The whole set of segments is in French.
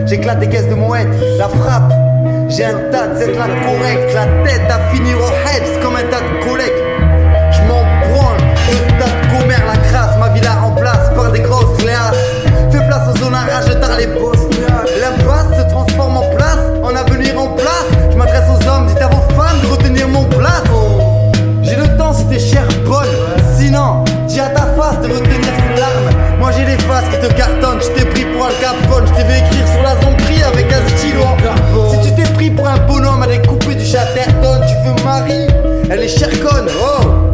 J'éclate des caisses de mouettes, la frappe. J'ai un tas de là correct, la tête à finir au heads comme un tas de collègues. Je m'en branle, le stade commère, la crasse, ma vie la remplace par des grosses glaces. Fais place aux zonards, je tard les boss. La base se transforme en place, en avenir en place. Je m'adresse aux hommes, dites à vos femmes de retenir mon place. J'ai le temps si t'es chère bonne, sinon dis à ta face de retenir ses larmes. Moi j'ai les faces qui te cartonnent, je t'ai pris pour un Capone. Je t'ai vu écrire sur la zombie avec un stylo en carbone. Si tu t'es pris pour un bonhomme à découper du Chatterton, tu veux Marie, elle est chère conne. Oh,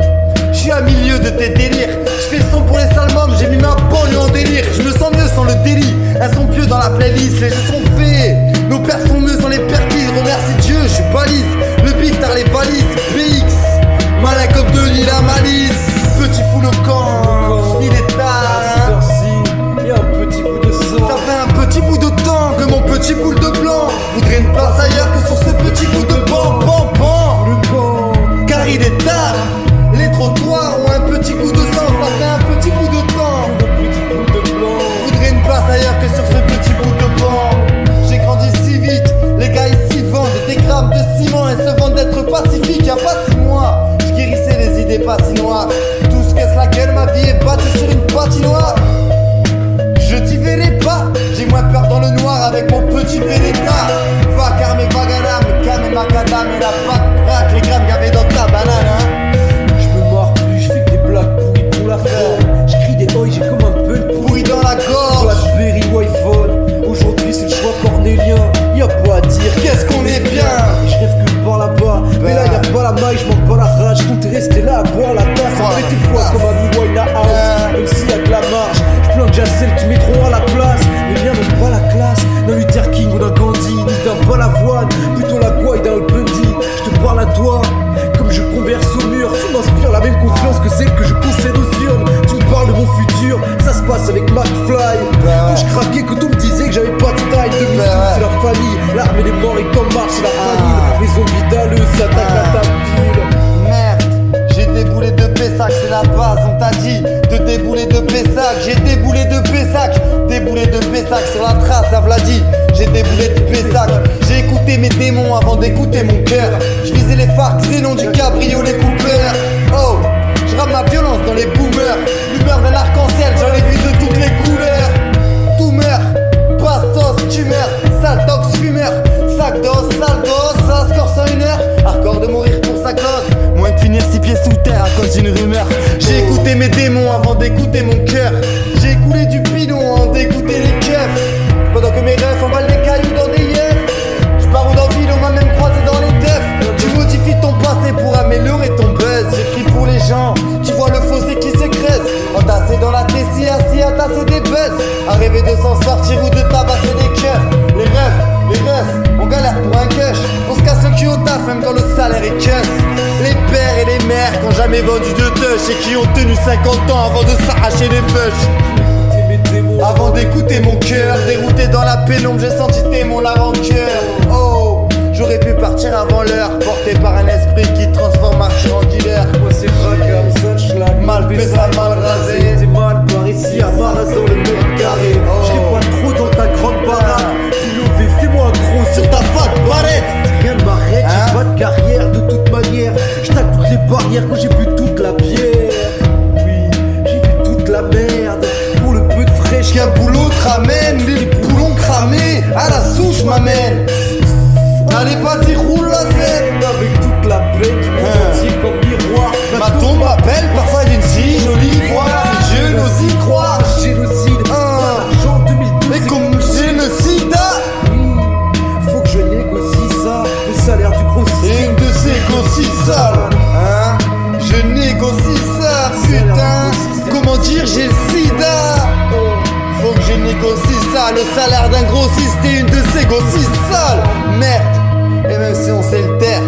je suis à milieu de tes délires. Je fais le son pour les salmums, j'ai mis ma bonne en délire. Je me sens mieux sans le délit, elles sont pieux dans la playlist. Les jeux sont faits, nos pères sont mieux sans les perquises. Remercie Dieu, je suis balise, le bif tard les valises. BX, malin comme de l'île à malice. Petit fou le camp, il est tard. Y'a un petit bout de sang. Ça fait un petit bout de temps que mon petit boule de blanc voudrait une place ailleurs que sur ce petit bout de ban, ban, ban. Le camp, Car il est tard, les trottoirs ont un petit bout de sang. Ça fait un petit bout de temps. le petit bout de blanc. Voudrais une place ailleurs que sur ce petit bout de banc. J'ai grandi si vite, les gars ici vendent des grammes de ciment et se vendent d'être pacifiques. Y'a pas 6 mois, je guérissais les idées pas si noires. Tout se casse la gueule, ma vie est bâtie sur une patinoire. Je t'y verrai pas, j'ai moins peur dans le noir avec mon petit Benetta. Vacarme et vagadam, calme et macadam et la patte braque, les grammes gavés dans ta banane, hein. Je me marre plus, je fais que des blagues pourries pour la forme. Je crie des oi, j'ai comme un peu le Pourri dans la gorge. Blackberry ou iPhone. Aujourd'hui c'est le choix cornélien. Y'a pas à dire, Qu'est-ce qu'on est bien. Et je rêve que par là-bas. Mais là y'a pas la maille, je manque pas la rage. Je compte rester là à boire la tasse. À péter le foie comme un Wine House. Même s'il y a de la marge, je planque déjà celles qui mettront à la place. Mais bien même pas la classe d'un Luther King ou d'un Gandhi, ni d'un Balavoine. Plutôt la gouaille d'un Bundy. Je te parle à toi, comme je converse au mur. Tu m'inspires la même confiance que celle que je concède aux urnes. Tu me parles de mon futur, ça se passe avec McFly. Quand je craquais, que tout me disait que j'avais pas de taille. 2012 c'est la famille, l'armée des morts est en marche, c'est la famille. Les zombies dalleux s'attaquent à ta ville. Merde, j'ai déboulé de Pessac, c'est la base, on t'a dit de débouler de Pessac. J'ai déboulé de Pessac, déboulé de Pessac sur la trace à Vladi. J'ai déboulé de Pessac, j'ai écouté mes démons avant d'écouter mon cœur. Je visais les phares xénon du cabriolet Cooper. Oh, je rame ma violence dans les boomers. L'humeur d'un arc-en-ciel, j'en ai vu de toutes les couleurs. Tout meurt, bastos, tumeur, sale tox fumeur. Sac d'os, sale gosse, ça se corse en 1 heure. Hardcore de mourir pour sa cause, moins de finir 6 pieds sous terre à cause d'une rumeur. J'ai écouté mes démons avant d'écouter mon cœur. J'ai écoulé du pilon avant d'écouter les keufs. Pendant que mes refs emballent les cailloux dans des yeux. J'pars où dans ville, on m'a même croisé dans les teufs. Tu modifies ton passé pour améliorer ton buzz. J'écris pour les gens qui voient le fossé qui se creuse. Entassé dans la tessie, assis à tasser des buzz. À rêver de s'en sortir ou de tabasser des keufs. Les refs, on galère pour un cush. On se casse le cul au taf même quand le salaire est cuss. Les pères et les mères qui ont jamais vendu de touch et qui ont tenu 50 ans avant de s'arracher les push. Avant d'écouter mon cœur, dérouté dans la pénombre, j'ai senti mon l'avant-cœur. Oh, j'aurais pu partir avant l'heure, porté par un esprit qui transforme marchand en dealer. Moi c'est Raka, Sunschlag, Mal péssal, mal rasé. T'es mal par ici à Maras dans le mètre carré. J'serai pas trop dans ta grande baraque. Pilové, fais-moi un gros Sur ta fac barrette. Rien ne m'arrête, j'ai pas de carrière de toute manière. J'tape toutes les barrières quand j'ai bu toute la bière. Oui, j'ai vu toute la merde. Pour le peu de fraîche Qu'un boulot te ramène, les boulons cramés, à la souche m'amène. Allez vas-y roule la scène. avec toute la peine du monde entier comme miroir. Ma tombe m'appelle parfois d'une si jolie voix. Je n'ose y croire. Génocide, l'argent 2012. Mais comme j'ai le sida. Faut que je négocie ça, le salaire du grossiste. Et une de ces gosses sales, hein. Je négocie ça, putain. Comment dire j'ai le sida. Faut que je négocie ça, le salaire d'un grossiste et une de ces gosses sales. Merde. Et même si on sait le taire,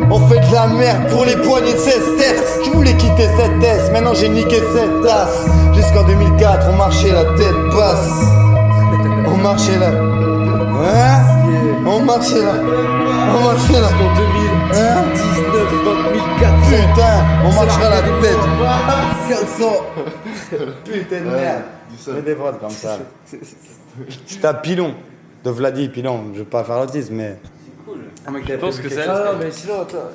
on fait de la merde pour les poignées de 16 têtes. Je voulais quitter cette tête, maintenant j'ai niqué cette tasse. Jusqu'en 2004, on marchait la tête basse. On marchait là. Hein? On marchait là. On marchait là. En 2010, Hein? 19, 2004. Putain, on marchera la tête. 500. Putain de merde. Mets des votes comme ça. Je tape pilon. de Vladi, puis non, je veux pas faire l'autisme, mais. Je pense que ça. Ah non, mais sinon, attends.